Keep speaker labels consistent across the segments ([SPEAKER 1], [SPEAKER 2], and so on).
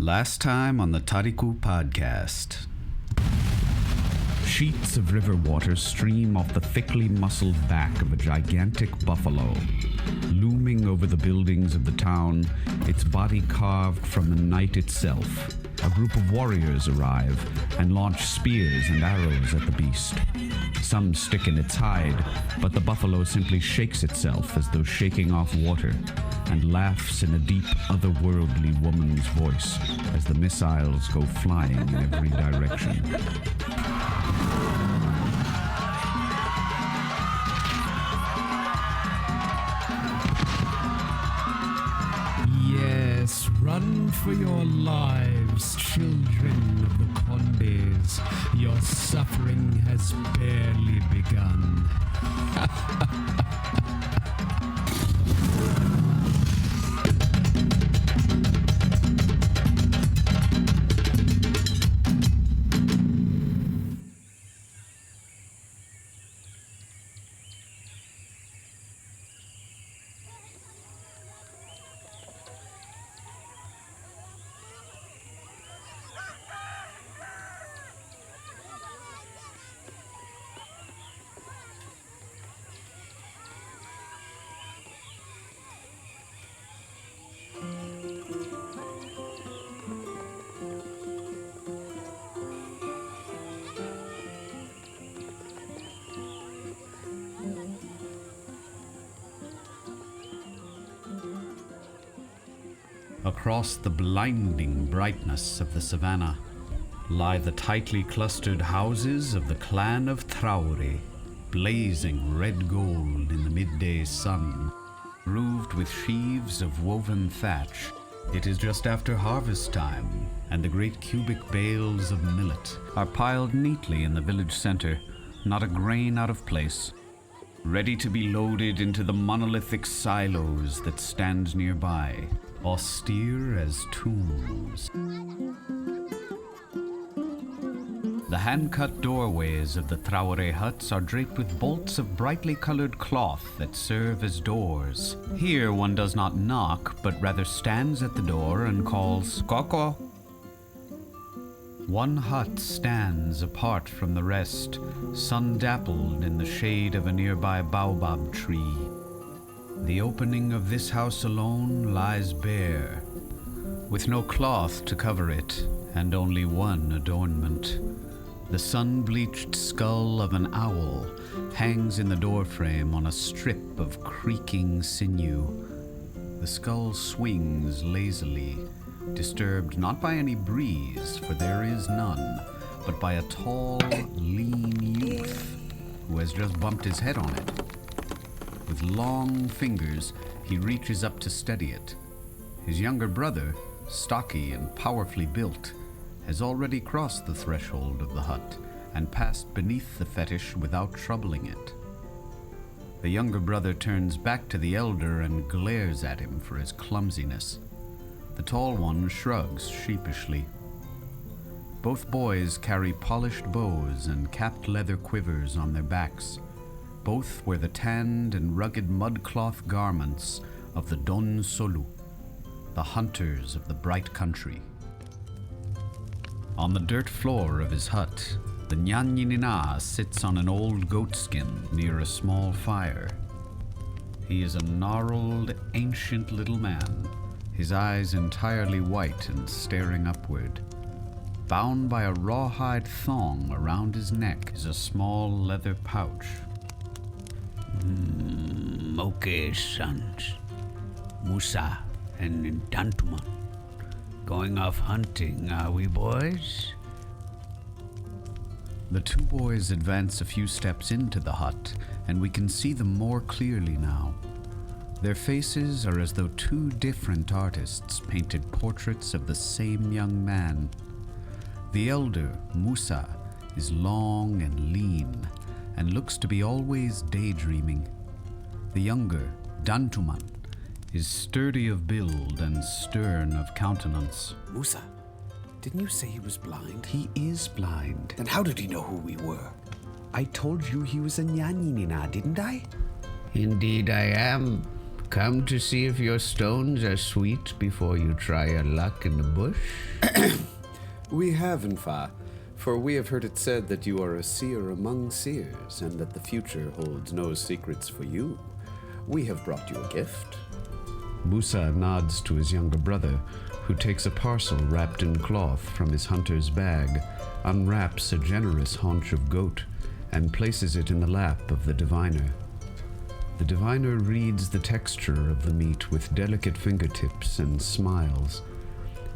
[SPEAKER 1] Last time on the Tariku podcast. Sheets of river water stream off the thickly muscled back of a gigantic buffalo. Looming over the buildings of the town, its body carved from the night itself, a group of warriors arrive and launch spears and arrows at the beast. Some stick in its hide, but the buffalo simply shakes itself as though shaking off water, and laughs in a deep, otherworldly woman's voice as the missiles go flying in every direction.
[SPEAKER 2] Yes, run for your lives, children of the Condes. Your suffering has barely begun.
[SPEAKER 1] Across the blinding brightness of the savannah lie the tightly clustered houses of the clan of Traore, blazing red gold in the midday sun, roofed with sheaves of woven thatch. It is just after harvest time, and the great cubic bales of millet are piled neatly in the village center, not a grain out of place, ready to be loaded into the monolithic silos that stand nearby, austere as tombs. The hand-cut doorways of the Traore huts are draped with bolts of brightly colored cloth that serve as doors. Here one does not knock, but rather stands at the door and calls, "Koko." One hut stands apart from the rest, sun-dappled in the shade of a nearby baobab tree. The opening of this house alone lies bare, with no cloth to cover it, and only one adornment. The sun-bleached skull of an owl hangs in the doorframe on a strip of creaking sinew. The skull swings lazily, disturbed not by any breeze, for there is none, but by a tall, lean youth who has just bumped his head on it. With long fingers, he reaches up to steady it. His younger brother, stocky and powerfully built, has already crossed the threshold of the hut and passed beneath the fetish without troubling it. The younger brother turns back to the elder and glares at him for his clumsiness. The tall one shrugs sheepishly. Both boys carry polished bows and capped leather quivers on their backs. Both wear the tanned and rugged mudcloth garments of the Don Solu, the hunters of the bright country. On the dirt floor of his hut, the Nyanyininaa sits on an old goatskin near a small fire. He is a gnarled, ancient little man, his eyes entirely white and staring upward. Bound by a rawhide thong around his neck is a small leather pouch.
[SPEAKER 3] Okay, sons. Musa and Dantuman. Going off hunting, are we, boys?
[SPEAKER 1] The two boys advance a few steps into the hut, and we can see them more clearly now. Their faces are as though two different artists painted portraits of the same young man. The elder, Musa, is long and lean, and looks to be always daydreaming. The younger, Dantuman, is sturdy of build and stern of countenance.
[SPEAKER 4] Musa, didn't you say he was blind?
[SPEAKER 1] He is blind.
[SPEAKER 4] Then how did he know who we were?
[SPEAKER 5] I told you he was a Nyanyininaa, didn't I?
[SPEAKER 3] Indeed I am. Come to see if your stones are sweet before you try your luck in the bush?
[SPEAKER 4] We have, Nfa, for we have heard it said that you are a seer among seers, and that the future holds no secrets for you. We have brought you a gift.
[SPEAKER 1] Musa nods to his younger brother, who takes a parcel wrapped in cloth from his hunter's bag, unwraps a generous haunch of goat, and places it in the lap of the diviner. The diviner reads the texture of the meat with delicate fingertips and smiles.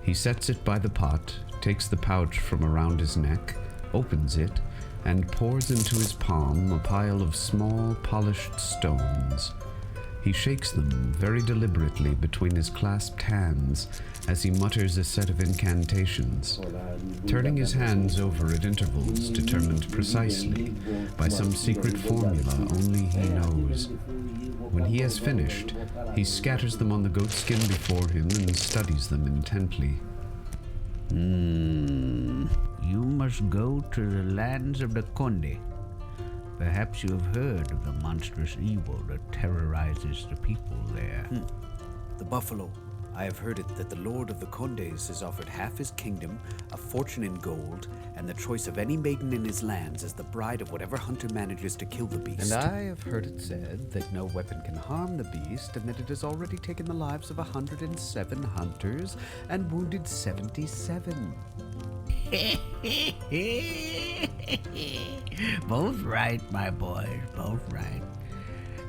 [SPEAKER 1] He sets it by the pot, takes the pouch from around his neck, opens it, and pours into his palm a pile of small, polished stones. He shakes them very deliberately between his clasped hands as he mutters a set of incantations, turning his hands over at intervals determined precisely by some secret formula only he knows. When he has finished, he scatters them on the goatskin before him and studies them intently.
[SPEAKER 3] You must go to the lands of the Conde. Perhaps you have heard of the monstrous evil that terrorizes the people there.
[SPEAKER 4] The buffalo. I have heard it that the Lord of the Condes is offered half his kingdom, a fortune in gold, and the choice of any maiden in his lands as the bride of whatever hunter manages to kill the beast. And I have heard it said that no weapon can harm the beast, and that it has already taken the lives of 107 hunters and wounded 77.
[SPEAKER 3] Both right, my boys, both right.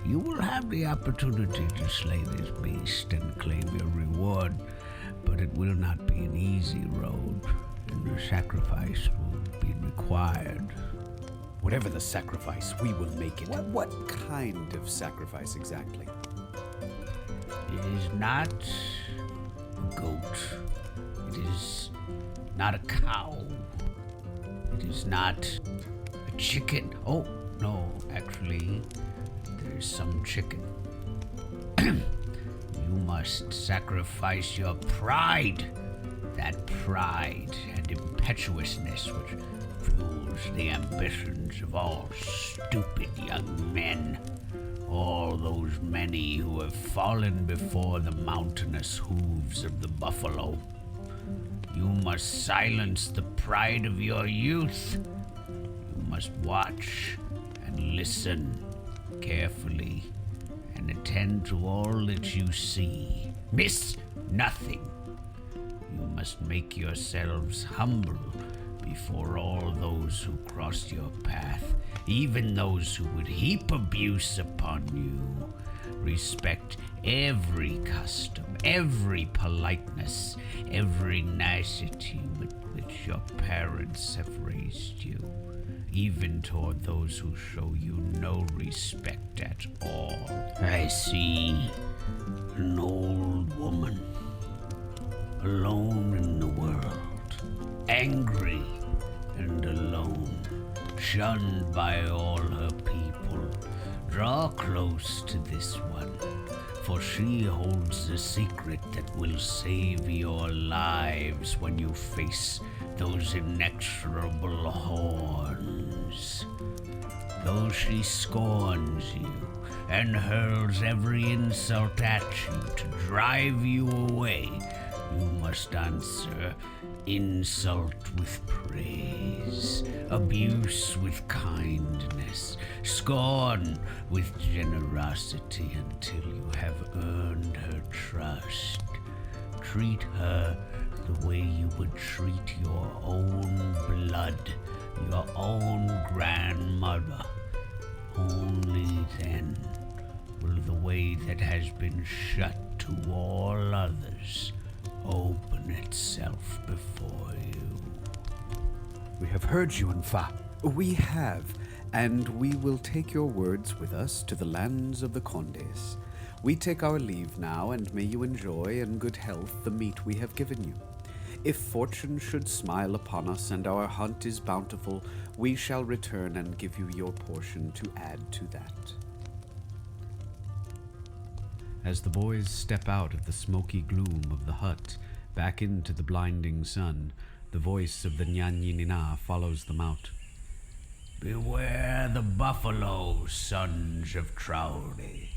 [SPEAKER 3] You will have the opportunity to slay this beast and claim your reward, but it will not be an easy road, and a sacrifice will be required.
[SPEAKER 4] Whatever the sacrifice, we will make it. What kind of sacrifice exactly?
[SPEAKER 3] It is not a goat. It is not a cow. It is not a chicken. Oh, no, actually, there's some chicken. You must sacrifice your pride. That pride and impetuousness which fuels the ambitions of all stupid young men. All those many who have fallen before the mountainous hooves of the buffalo. You must silence the pride of your youth. You must watch and listen carefully and attend to all that you see. Miss nothing. You must make yourselves humble before all those who cross your path, even those who would heap abuse upon you. Respect every custom, every politeness, every nicety with which your parents have raised you, even toward those who show you no respect at all. I see an old woman, alone in the world, angry and alone, shunned by all her people. Draw close to this one, for she holds the secret that will save your lives when you face those inexorable horns. Though she scorns you and hurls every insult at you to drive you away, you must answer insult with praise, abuse with kindness, scorn with generosity until you have earned her trust. Treat her the way you would treat your own blood, your own grandmother. Only then will the way that has been shut to all others open itself before you.
[SPEAKER 4] We have heard you, Nfa. We have, and we will take your words with us to the lands of the Condes. We take our leave now, and may you enjoy in good health the meat we have given you. If fortune should smile upon us and our hunt is bountiful, we shall return and give you your portion to add to that.
[SPEAKER 1] As the boys step out of the smoky gloom of the hut, back into the blinding sun, the voice of the Nyanyi follows them out.
[SPEAKER 3] Beware the buffalo, sons of Trowdy.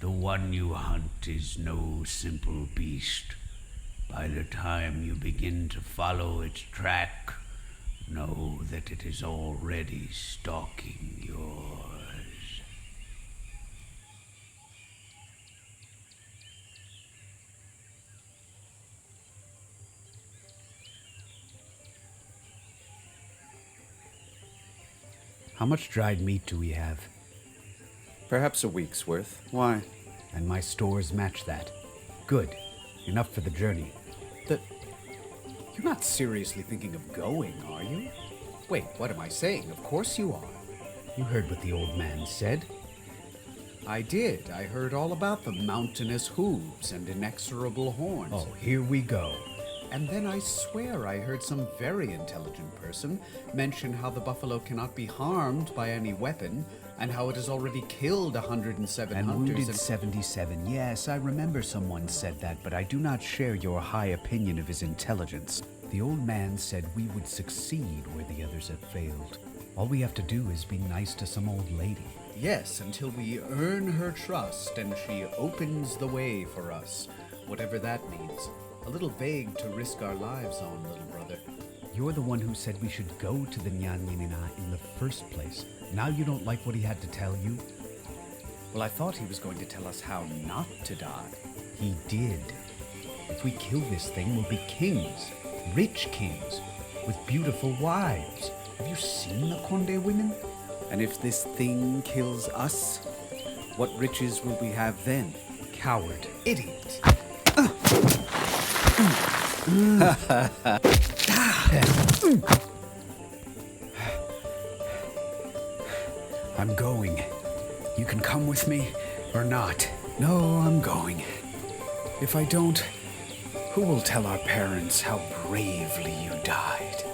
[SPEAKER 3] The one you hunt is no simple beast. By the time you begin to follow its track, know that it is already stalking yours.
[SPEAKER 1] How much dried meat do we have?
[SPEAKER 4] Perhaps a week's worth. Why?
[SPEAKER 1] And my stores match that. Good. Enough for the journey.
[SPEAKER 4] You're not seriously thinking of going, are you? Wait, what am I saying? Of course you are.
[SPEAKER 1] You heard what the old man said.
[SPEAKER 4] I did. I heard all about the mountainous hooves and inexorable horns.
[SPEAKER 1] Oh, here we go.
[SPEAKER 4] And then I swear I heard some very intelligent person mention how the buffalo cannot be harmed by any weapon, and how it has already killed 107
[SPEAKER 1] And
[SPEAKER 4] hunters.
[SPEAKER 1] wounded 77. Yes, I remember someone said that, but I do not share your high opinion of his intelligence. The old man said we would succeed where the others have failed. All we have to do is be nice to some old lady.
[SPEAKER 4] Yes, until we earn her trust and she opens the way for us, whatever that means. A little vague to risk our lives on, little brother.
[SPEAKER 1] You're the one who said we should go to the Nyanyanina in the first place. Now you don't like what he had to tell you?
[SPEAKER 4] Well, I thought he was going to tell us how not to die.
[SPEAKER 1] He did. If we kill this thing, we'll be kings. Rich kings. With beautiful wives. Have you seen the Conde women?
[SPEAKER 4] And if this thing kills us, what riches will we have then?
[SPEAKER 1] Coward.
[SPEAKER 4] Idiot!
[SPEAKER 1] I'm going. You can come with me or not.
[SPEAKER 4] No, I'm going. If I don't, who will tell our parents how bravely you died?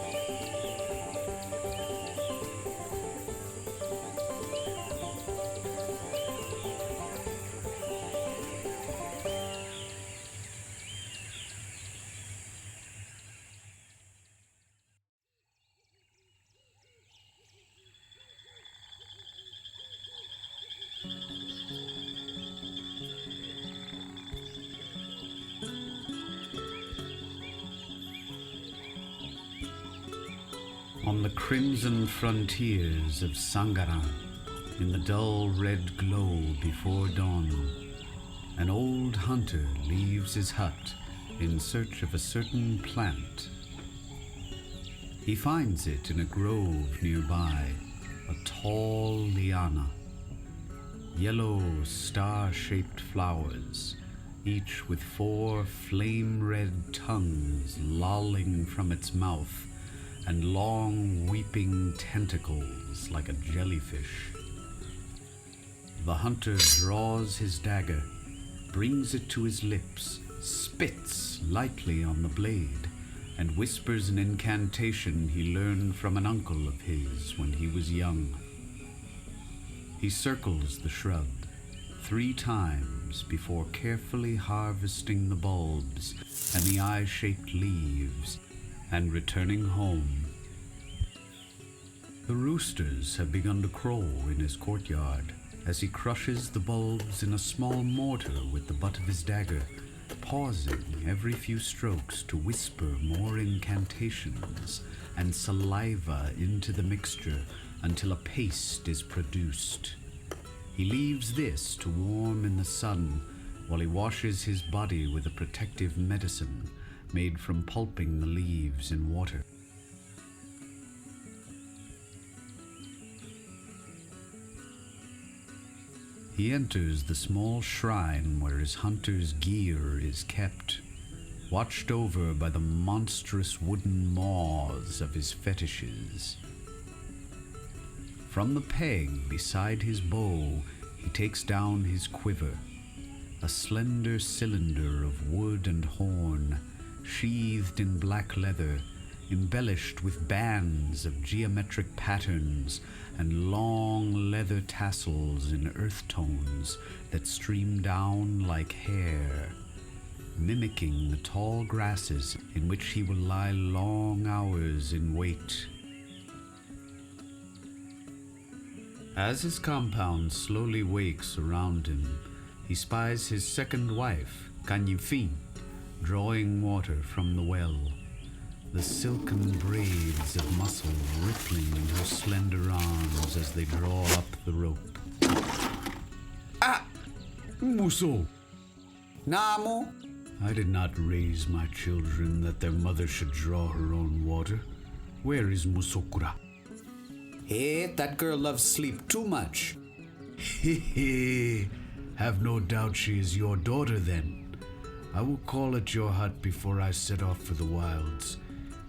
[SPEAKER 1] On the crimson frontiers of Sangaran, in the dull red glow before dawn, an old hunter leaves his hut in search of a certain plant. He finds it in a grove nearby, a tall liana. Yellow star-shaped flowers, each with 4 flame-red tongues lolling from its mouth, and long weeping tentacles like a jellyfish. The hunter draws his dagger, brings it to his lips, spits lightly on the blade, and whispers an incantation he learned from an uncle of his when he was young. He circles the shrub 3 times before carefully harvesting the bulbs and the eye-shaped leaves and returning home. The roosters have begun to crow in his courtyard as he crushes the bulbs in a small mortar with the butt of his dagger, pausing every few strokes to whisper more incantations and saliva into the mixture until a paste is produced. He leaves this to warm in the sun while he washes his body with a protective medicine made from pulping the leaves in water. He enters the small shrine where his hunter's gear is kept, watched over by the monstrous wooden maws of his fetishes. From the peg beside his bow, he takes down his quiver, a slender cylinder of wood and horn, sheathed in black leather, embellished with bands of geometric patterns and long leather tassels in earth tones that stream down like hair, mimicking the tall grasses in which he will lie long hours in wait. As his compound slowly wakes around him, he spies his second wife, Kanyifin, drawing water from the well, the silken braids of muscle rippling in her slender arms as they draw up the rope.
[SPEAKER 4] Ah!
[SPEAKER 1] Muso!
[SPEAKER 4] Namu!
[SPEAKER 1] I did not raise my children that their mother should draw her own water. Where is Musokura?
[SPEAKER 4] Hey, that girl loves sleep too much.
[SPEAKER 1] Hehe. Have no doubt she is your daughter then. I will call at your hut before I set off for the wilds.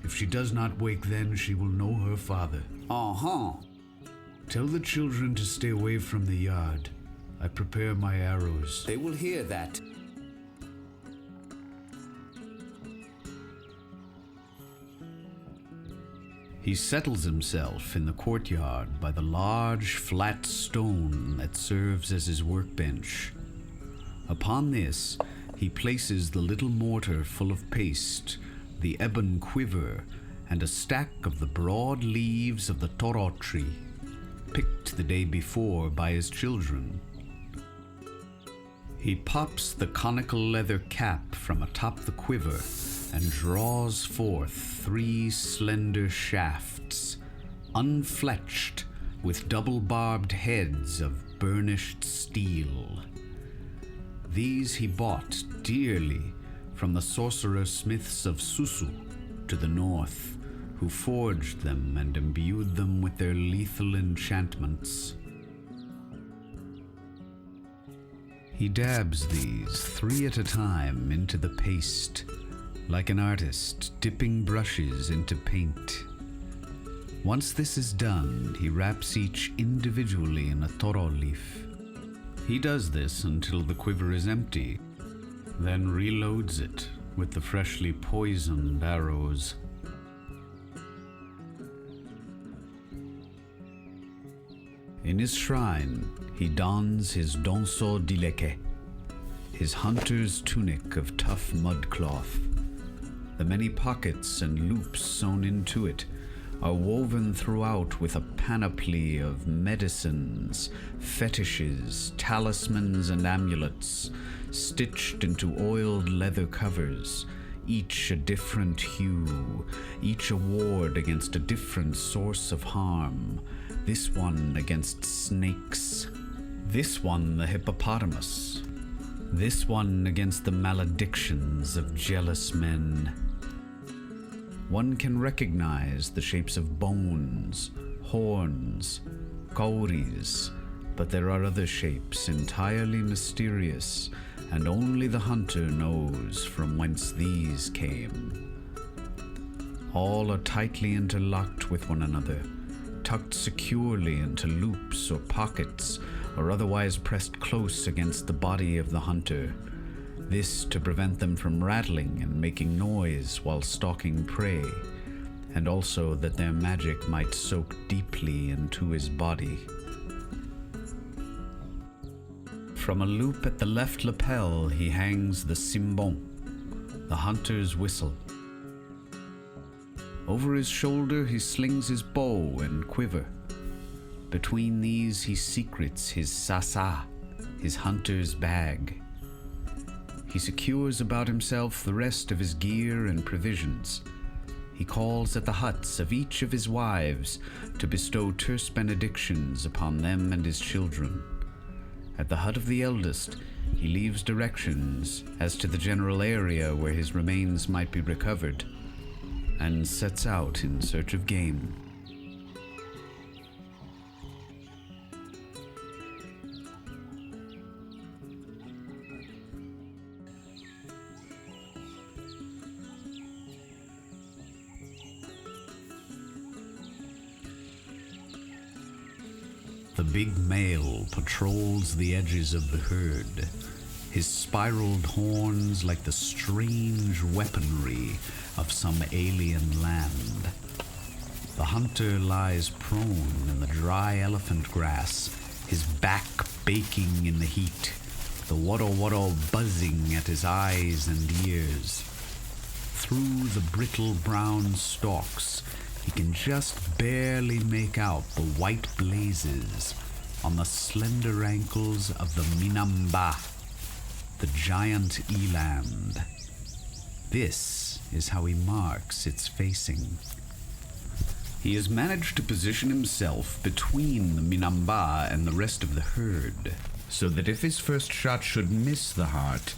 [SPEAKER 1] If she does not wake then, she will know her father.
[SPEAKER 4] Uh-huh.
[SPEAKER 1] Tell the children to stay away from the yard. I prepare my arrows.
[SPEAKER 4] They will hear that.
[SPEAKER 1] He settles himself in the courtyard by the large, flat stone that serves as his workbench. Upon this, he places the little mortar full of paste, the ebon quiver, and a stack of the broad leaves of the toro tree, picked the day before by his children. He pops the conical leather cap from atop the quiver and draws forth 3 slender shafts, unfletched, with double-barbed heads of burnished steel. These he bought dearly from the sorcerer-smiths of Susu to the north, who forged them and imbued them with their lethal enchantments. He dabs these 3 at a time into the paste, like an artist dipping brushes into paint. Once this is done, he wraps each individually in a toro leaf. He does this until the quiver is empty, then reloads it with the freshly poisoned arrows. In his shrine, he dons his donso dileke, his hunter's tunic of tough mud cloth. The many pockets and loops sewn into it are woven throughout with a panoply of medicines, fetishes, talismans, and amulets, stitched into oiled leather covers, each a different hue, each a ward against a different source of harm. This one against snakes, this one the hippopotamus, this one against the maledictions of jealous men. One can recognize the shapes of bones, horns, kauris, but there are other shapes entirely mysterious, and only the hunter knows from whence these came. All are tightly interlocked with one another, tucked securely into loops or pockets, or otherwise pressed close against the body of the hunter. This to prevent them from rattling and making noise while stalking prey, and also that their magic might soak deeply into his body. From a loop at the left lapel he hangs the simbon, the hunter's whistle. Over his shoulder he slings his bow and quiver. Between these he secretes his sasa, his hunter's bag. He secures about himself the rest of his gear and provisions. He calls at the huts of each of his wives to bestow terse benedictions upon them and his children. At the hut of the eldest, he leaves directions as to the general area where his remains might be recovered, and sets out in search of game. The big male patrols the edges of the herd, his spiraled horns like the strange weaponry of some alien land. The hunter lies prone in the dry elephant grass, his back baking in the heat, the wado-wado buzzing at his eyes and ears. Through the brittle brown stalks, he can just barely make out the white blazes on the slender ankles of the minamba, the giant eland. This is how he marks its facing. He has managed to position himself between the Minamba and the rest of the herd, so that if his first shot should miss the heart,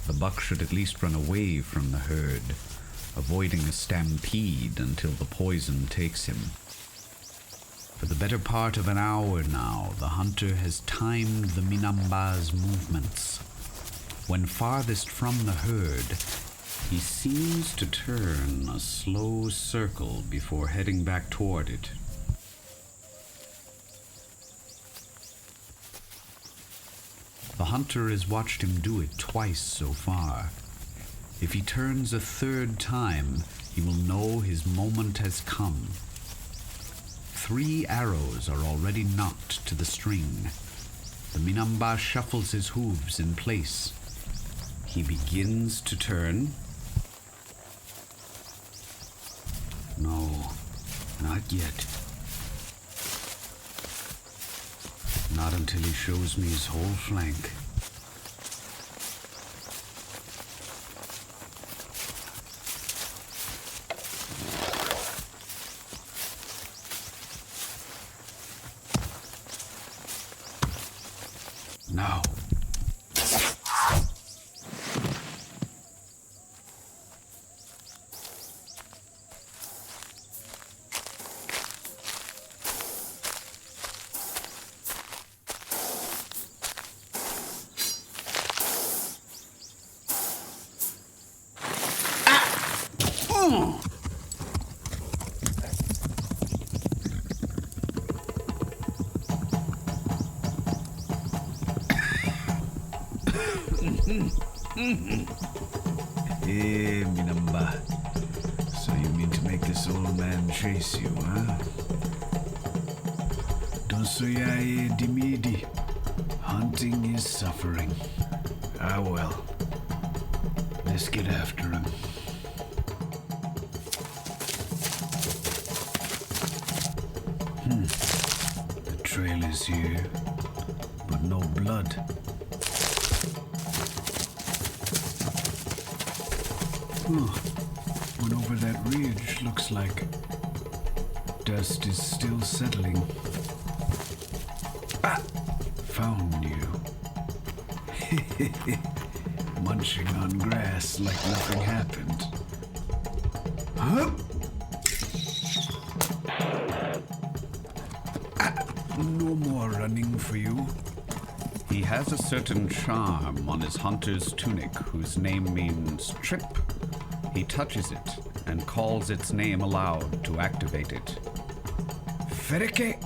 [SPEAKER 1] the buck should at least run away from the herd, avoiding a stampede until the poison takes him. For the better part of an hour now, the hunter has timed the Minamba's movements. When farthest from the herd, he seems to turn a slow circle before heading back toward it. The hunter has watched him do it twice so far. If he turns a third time, he will know his moment has come. 3 arrows are already knocked to the string. The Minamba shuffles his hooves in place. He begins to turn. No, not yet. Not until he shows me his whole flank. Now.
[SPEAKER 5] Hey, Minamba. So you mean to make this old man chase you, huh? Donsoyae dimidi. Hunting is suffering. Ah, well. Let's get after him. The trail is here, but no blood. One over that ridge looks like dust is still settling. Ah! Found you. Munching on grass like nothing happened. Huh? No more running for you.
[SPEAKER 1] He has a certain charm on his hunter's tunic whose name means trip. He touches it and calls its name aloud to activate it.
[SPEAKER 5] Ferike!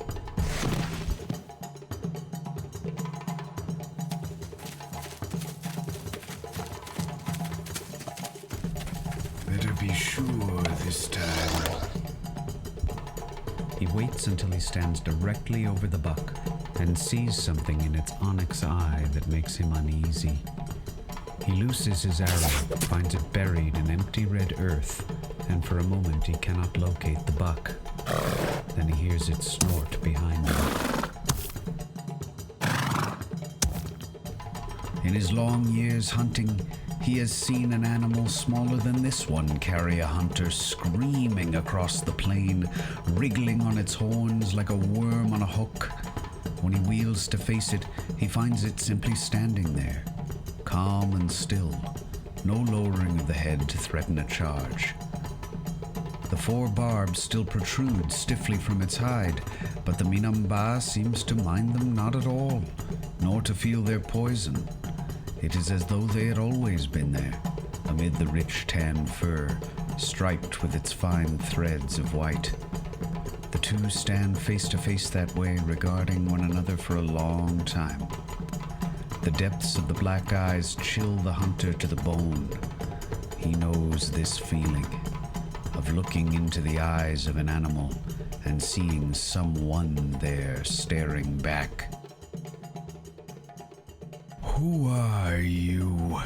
[SPEAKER 5] Better be sure this time.
[SPEAKER 1] He waits until he stands directly over the buck and sees something in its onyx eye that makes him uneasy. He looses his arrow, finds it buried in empty red earth, and for a moment he cannot locate the buck. Then he hears it snort behind him. In his long years hunting, he has seen an animal smaller than this one carry a hunter screaming across the plain, wriggling on its horns like a worm on a hook. When he wheels to face it, he finds it simply standing there, calm and still, no lowering of the head to threaten a charge. The 4 barbs still protrude stiffly from its hide, but the Minamba seems to mind them not at all, nor to feel their poison. It is as though they had always been there, amid the rich tan fur, striped with its fine threads of white. The two stand face to face that way, regarding one another for a long time. The depths of the black eyes chill the hunter to the bone. He knows this feeling of looking into the eyes of an animal and seeing someone there staring back.
[SPEAKER 5] Who are you?